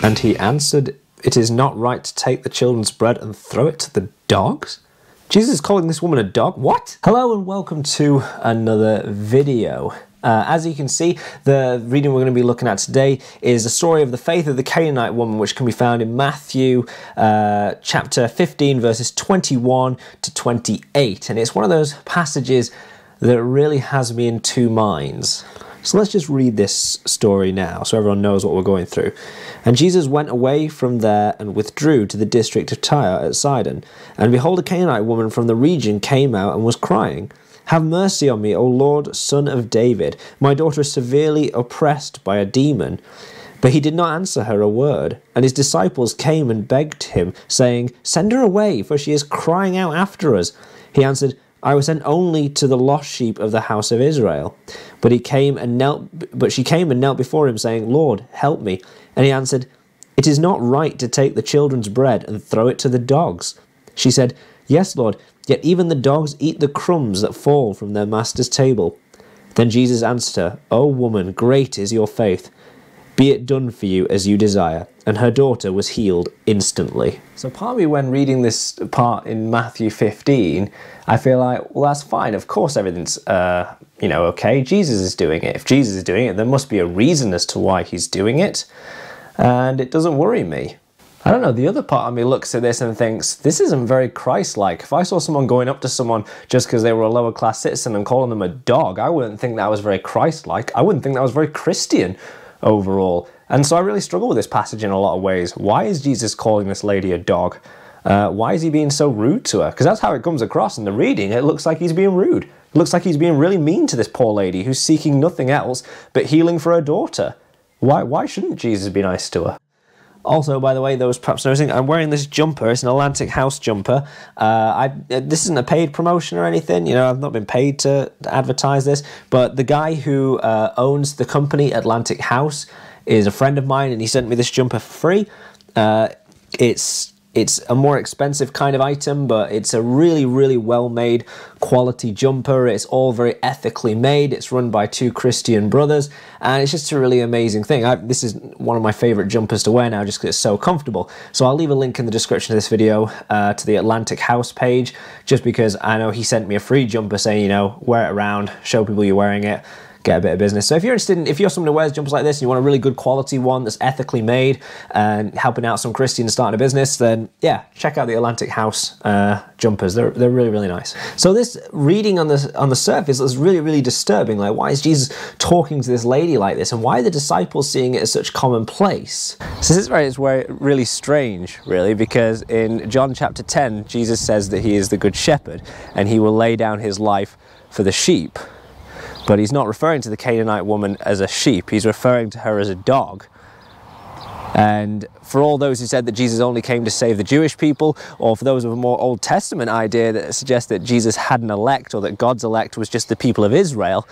And he answered, "It is not right to take the children's bread and throw it to the dogs?" Jesus is calling this woman a dog? What? Hello and welcome to another video. As you can see, the reading we're going to be looking at today is the story of the faith of the Canaanite woman, which can be found in Matthew chapter 15, verses 21 to 28. And it's one of those passages that really has me in two minds. So let's just read this story now so everyone knows what we're going through. And Jesus went away from there and withdrew to the district of Tyre at Sidon. And behold, a Canaanite woman from the region came out and was crying, "Have mercy on me, O Lord, Son of David. My daughter is severely oppressed by a demon." But he did not answer her a word. And his disciples came and begged him, saying, "Send her away, for she is crying out after us." He answered, "I was sent only to the lost sheep of the house of Israel." But she came and knelt before him, saying, "Lord, help me." And he answered, "It is not right to take the children's bread and throw it to the dogs." She said, "Yes, Lord, yet even the dogs eat the crumbs that fall from their master's table." Then Jesus answered her, "O woman, great is your faith. Be it done for you as you desire." And her daughter was healed instantly. So part of me, when reading this part in Matthew 15, I feel like, well, that's fine. Of course everything's, okay. Jesus is doing it. If Jesus is doing it, there must be a reason as to why he's doing it. And it doesn't worry me. I don't know, the other part of me looks at this and thinks, this isn't very Christ-like. If I saw someone going up to someone just because they were a lower class citizen and calling them a dog, I wouldn't think that was very Christ-like. I wouldn't think that was very Christian overall. And so I really struggle with this passage in a lot of ways. Why is Jesus calling this lady a dog? Why is he being so rude to her? Because that's how it comes across in the reading. It looks like he's being rude. It looks like he's being really mean to this poor lady who's seeking nothing else but healing for her daughter. Why shouldn't Jesus be nice to her? Also, by the way, those perhaps noticing, I'm wearing this jumper. It's an Atlantic House jumper. This isn't a paid promotion or anything. You know, I've not been paid to advertise this. But the guy who owns the company Atlantic House is a friend of mine, and he sent me this jumper for free. It's a more expensive kind of item, but it's a really, really well-made quality jumper. It's all very ethically made. It's run by two Christian brothers, and it's just a really amazing thing. This is one of my favorite jumpers to wear now just because it's so comfortable. So I'll leave a link in the description of this video to the Atlantic House page, just because I know he sent me a free jumper saying, you know, wear it around, show people you're wearing it, get a bit of business. So if you're interested in, if you're someone who wears jumpers like this and you want a really good quality one that's ethically made and helping out some Christians starting a business, then yeah, check out the Atlantic House jumpers. They're really, really nice. So this reading on the surface is really, really disturbing. Like, why is Jesus talking to this lady like this, and why are the disciples seeing it as such commonplace? So this is really strange, really, because in John chapter 10, Jesus says that he is the good shepherd and he will lay down his life for the sheep. But he's not referring to the Canaanite woman as a sheep, he's referring to her as a dog. And for all those who said that Jesus only came to save the Jewish people, or for those with a more Old Testament idea that suggests that Jesus had an elect, or that God's elect was just the people of Israel,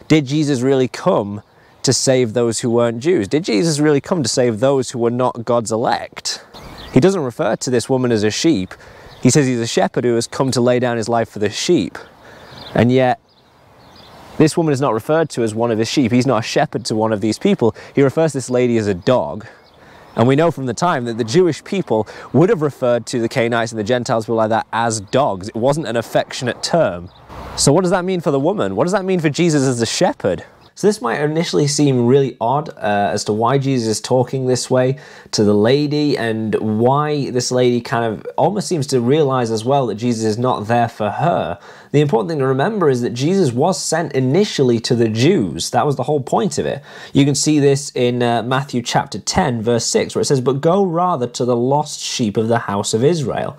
did Jesus really come to save those who weren't Jews? Did Jesus really come to save those who were not God's elect? He doesn't refer to this woman as a sheep. He says he's a shepherd who has come to lay down his life for the sheep. And yet, this woman is not referred to as one of his sheep. He's not a shepherd to one of these people. He refers to this lady as a dog. And we know from the time that the Jewish people would have referred to the Canaanites and the Gentiles, people like that, as dogs. It wasn't an affectionate term. So what does that mean for the woman? What does that mean for Jesus as a shepherd? So this might initially seem really odd as to why Jesus is talking this way to the lady, and why this lady kind of almost seems to realize as well that Jesus is not there for her. The important thing to remember is that Jesus was sent initially to the Jews. That was the whole point of it. You can see this in Matthew chapter 10, verse 6, where it says, "But go rather to the lost sheep of the house of Israel."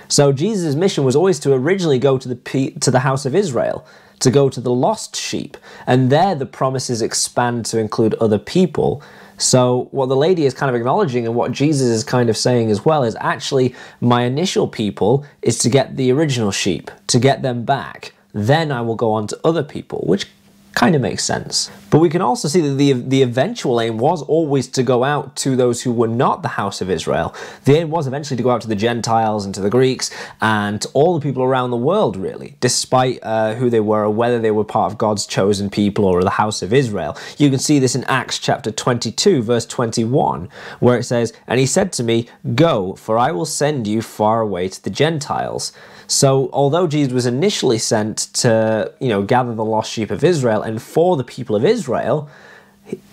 So Jesus' mission was always to originally go to the house of Israel, to go to the lost sheep, and there the promises expand to include other people. So what the lady is kind of acknowledging, and what Jesus is kind of saying as well, is actually my initial people is to get the original sheep, to get them back. Then I will go on to other people, which kind of makes sense. But we can also see that the eventual aim was always to go out to those who were not the house of Israel. The aim was eventually to go out to the Gentiles and to the Greeks and to all the people around the world, really, despite who they were or whether they were part of God's chosen people or the house of Israel. You can see this in Acts chapter 22, verse 21, where it says, "And he said to me, Go, for I will send you far away to the Gentiles." So although Jesus was initially sent to, gather the lost sheep of Israel and for the people of Israel,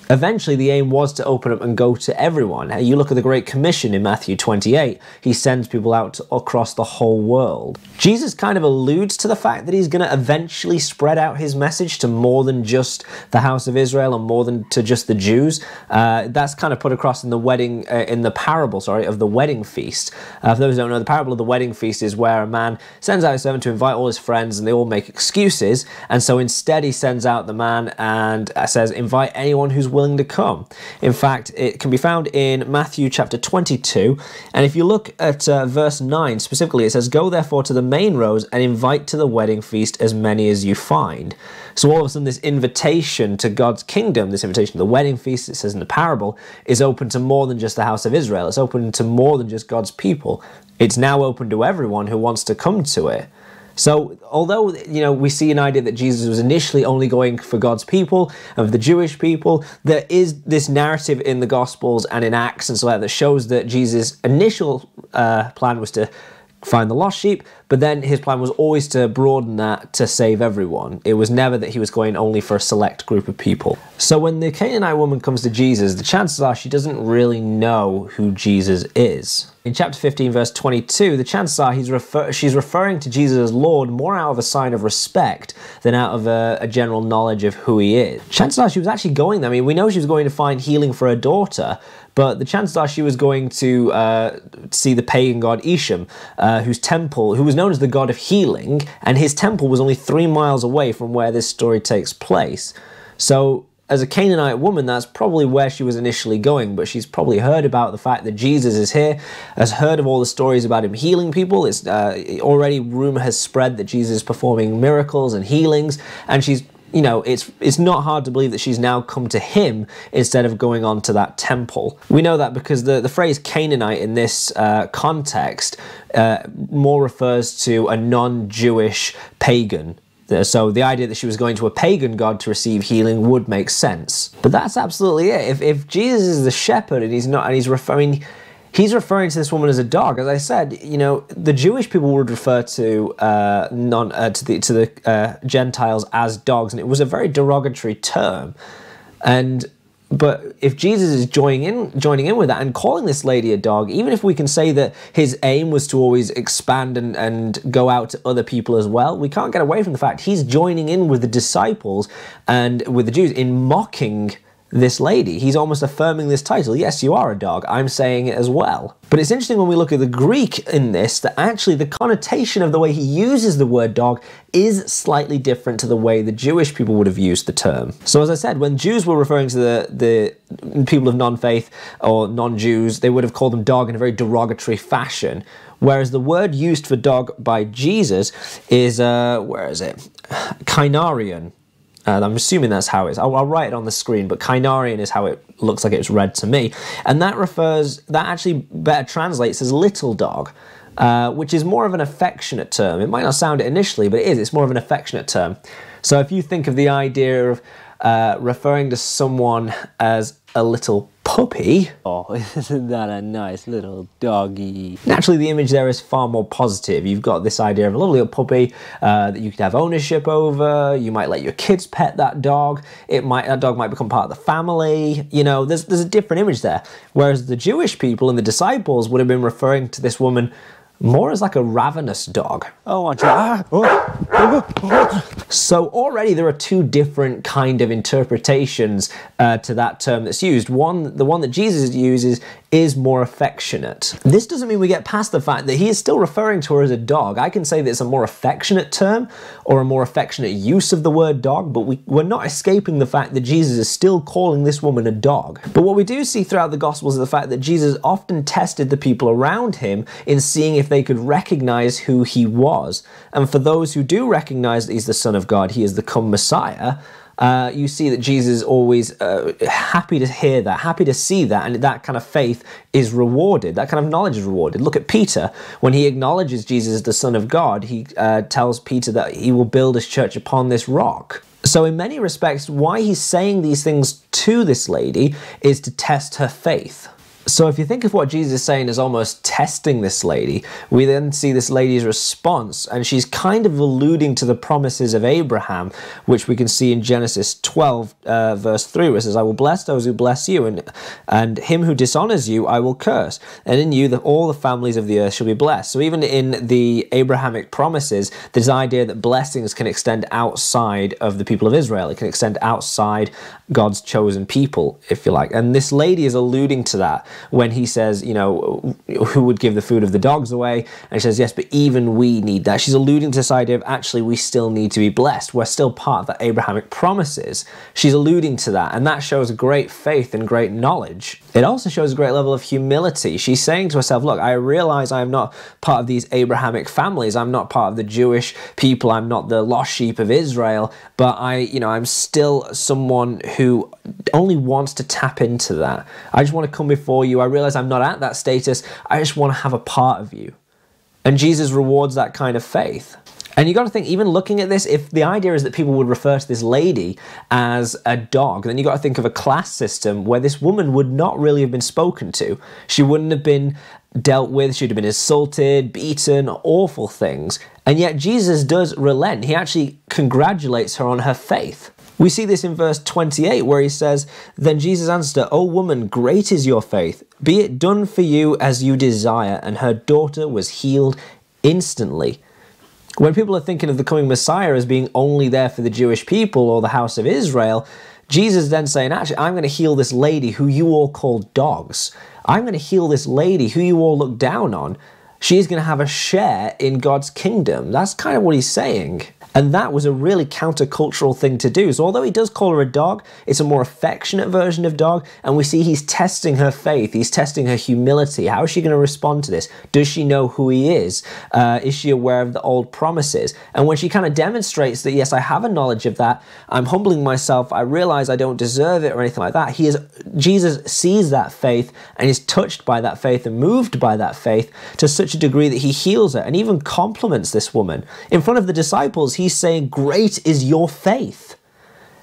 eventually the aim was to open up and go to everyone. You look at the Great Commission in Matthew 28, he sends people out across the whole world. Jesus kind of alludes to the fact that he's going to eventually spread out his message to more than just the house of Israel and more than to just the Jews. That's kind of put across in the parable of the wedding feast. For those who don't know, the parable of the wedding feast is where a man sends out a servant to invite all his friends and they all make excuses. And so instead he sends out the man and says, invite anyone who's willing to come. In fact, it can be found in Matthew chapter 22, and if you look at verse 9 specifically, it says, "Go therefore to the main roads and invite to the wedding feast as many as you find." So all of a sudden this invitation to God's kingdom, this invitation to the wedding feast, it says in the parable, is open to more than just the house of Israel. It's open to more than just God's people. It's now open to everyone who wants to come to it. So although, we see an idea that Jesus was initially only going for God's people and for the Jewish people, there is this narrative in the Gospels and in Acts and so on that shows that Jesus' initial plan was to find the lost sheep, but then his plan was always to broaden that to save everyone. It was never that he was going only for a select group of people. So when the Canaanite woman comes to Jesus, the chances are she doesn't really know who Jesus is. In chapter 15, verse 22, the chances are she's referring to Jesus as Lord more out of a sign of respect than out of a general knowledge of who he is. Chances are she was actually going there. I mean, we know she was going to find healing for her daughter, but the chances are she was going to see the pagan god Isham, who was known as the god of healing, and his temple was only 3 miles away from where this story takes place. So as a Canaanite woman, that's probably where she was initially going, but she's probably heard about the fact that Jesus is here, has heard of all the stories about him healing people. It's already rumor has spread that Jesus is performing miracles and healings, and she's it's not hard to believe that she's now come to him instead of going on to that temple. We know that because the phrase Canaanite in this context more refers to a non-Jewish pagan. So the idea that she was going to a pagan god to receive healing would make sense. But that's absolutely it. If Jesus is the shepherd and he's referring to this woman as a dog. As I said, the Jewish people would refer to the Gentiles as dogs, and it was a very derogatory term. But if Jesus is joining in with that and calling this lady a dog, even if we can say that his aim was to always expand and go out to other people as well, we can't get away from the fact he's joining in with the disciples and with the Jews in mocking this lady. He's almost affirming this title. Yes, you are a dog. I'm saying it as well. But it's interesting when we look at the Greek in this, that actually the connotation of the way he uses the word dog is slightly different to the way the Jewish people would have used the term. So as I said, when Jews were referring to the people of non-faith or non-Jews, they would have called them dog in a very derogatory fashion. Whereas the word used for dog by Jesus is, Kainarion. I'm assuming that's how it is. I'll write it on the screen, but Kainarion is how it looks like it's read to me. And that actually better translates as little dog, which is more of an affectionate term. It might not sound it initially, but it is. It's more of an affectionate term. So if you think of the idea of referring to someone as a little puppy. Oh, isn't that a nice little doggy? Naturally, the image there is far more positive. You've got this idea of a little puppy that you could have ownership over. You might let your kids pet that dog. That dog might become part of the family. There's a different image there. Whereas the Jewish people and the disciples would have been referring to this woman more as like a ravenous dog. Oh, aren't you? So already there are two different kind of interpretations to that term that's used. The one that Jesus uses is more affectionate. This doesn't mean we get past the fact that he is still referring to her as a dog. I can say that it's a more affectionate term or a more affectionate use of the word dog, but we're not escaping the fact that Jesus is still calling this woman a dog. But what we do see throughout the Gospels is the fact that Jesus often tested the people around him in seeing if they could recognize who he was. And for those who do recognize that he's the Son of God, he is the come Messiah, you see that Jesus is always happy to hear that, happy to see that, and that kind of faith is rewarded. That kind of knowledge is rewarded. Look at Peter. When he acknowledges Jesus as the Son of God, he tells Peter that he will build his church upon this rock. So in many respects, why he's saying these things to this lady is to test her faith. So if you think of what Jesus is saying as almost testing this lady, we then see this lady's response, and she's kind of alluding to the promises of Abraham, which we can see in Genesis 12, verse 3, where it says, I will bless those who bless you, and him who dishonors you I will curse, and in you all the families of the earth shall be blessed. So even in the Abrahamic promises, there's an idea that blessings can extend outside of the people of Israel. It can extend outside God's chosen people, if you like. And this lady is alluding to that when he says, you know, who would give the food of the dogs away? And she says, yes, but even we need that. She's alluding to this idea of actually we still need to be blessed. We're still part of the Abrahamic promises. She's alluding to that, and that shows great faith and great knowledge. It also shows a great level of humility. She's saying to herself, look, I realize I'm not part of these Abrahamic families. I'm not part of the Jewish people. I'm not the lost sheep of Israel, but I'm still someone who only wants to tap into that. I just want to come before you. I realize I'm not at that status. I just want to have a part of you. And Jesus rewards that kind of faith. And you got to think, even looking at this, if the idea is that people would refer to this lady as a dog, then you got to think of a class system where this woman would not really have been spoken to. She wouldn't have been dealt with. She'd have been insulted, beaten, awful things. And yet Jesus does relent. He actually congratulates her on her faith. We see this in verse 28, where he says, Then Jesus answered her, O woman, great is your faith. Be it done for you as you desire. And her daughter was healed instantly. When people are thinking of the coming Messiah as being only there for the Jewish people or the house of Israel, Jesus then saying, actually, I'm going to heal this lady who you all call dogs. I'm going to heal this lady who you all look down on. She's going to have a share in God's kingdom. That's kind of what he's saying. And that was a really countercultural thing to do. So although he does call her a dog, it's a more affectionate version of dog. And we see he's testing her faith. He's testing her humility. How is she going to respond to this? Does she know who he is? Is she aware of the old promises? And when she kind of demonstrates that, yes, I have a knowledge of that, I'm humbling myself, I realize I don't deserve it or anything like that. Jesus sees that faith and is touched by that faith and moved by that faith to such a degree that he heals her and even compliments this woman. In front of the disciples, he's saying, great is your faith.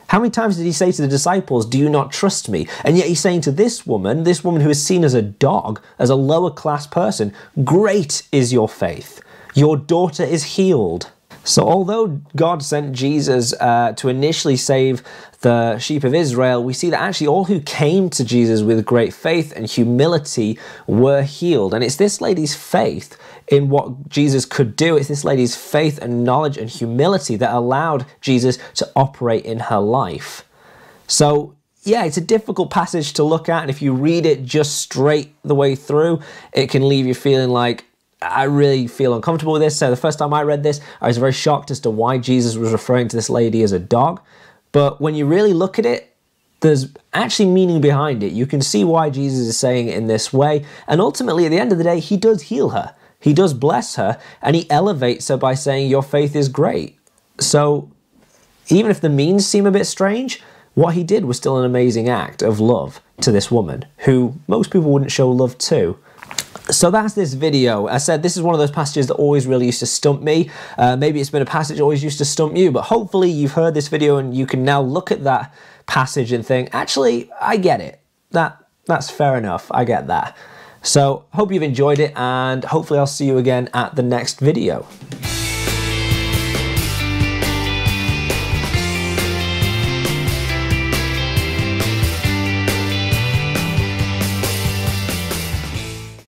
How many times did he say to the disciples, do you not trust me? And yet he's saying to this woman who is seen as a dog, as a lower class person, great is your faith. Your daughter is healed. So although God sent Jesus to initially save the sheep of Israel, we see that actually all who came to Jesus with great faith and humility were healed. And it's this lady's faith in what Jesus could do. It's this lady's faith and knowledge and humility that allowed Jesus to operate in her life. So yeah, it's a difficult passage to look at. And if you read it just straight the way through, it can leave you feeling like, I really feel uncomfortable with this. So the first time I read this, I was very shocked as to why Jesus was referring to this lady as a dog. But when you really look at it, there's actually meaning behind it. You can see why Jesus is saying it in this way. And ultimately, at the end of the day, he does heal her. He does bless her, and he elevates her by saying, your faith is great. So even if the means seem a bit strange, what he did was still an amazing act of love to this woman, who most people wouldn't show love to. So that's this video. I said this is one of those passages that always really used to stump me. Maybe it's been a passage that always used to stump you, but hopefully you've heard this video and you can now look at that passage and think, actually, I get it. That's fair enough. I get that. So hope you've enjoyed it, and hopefully I'll see you again at the next video.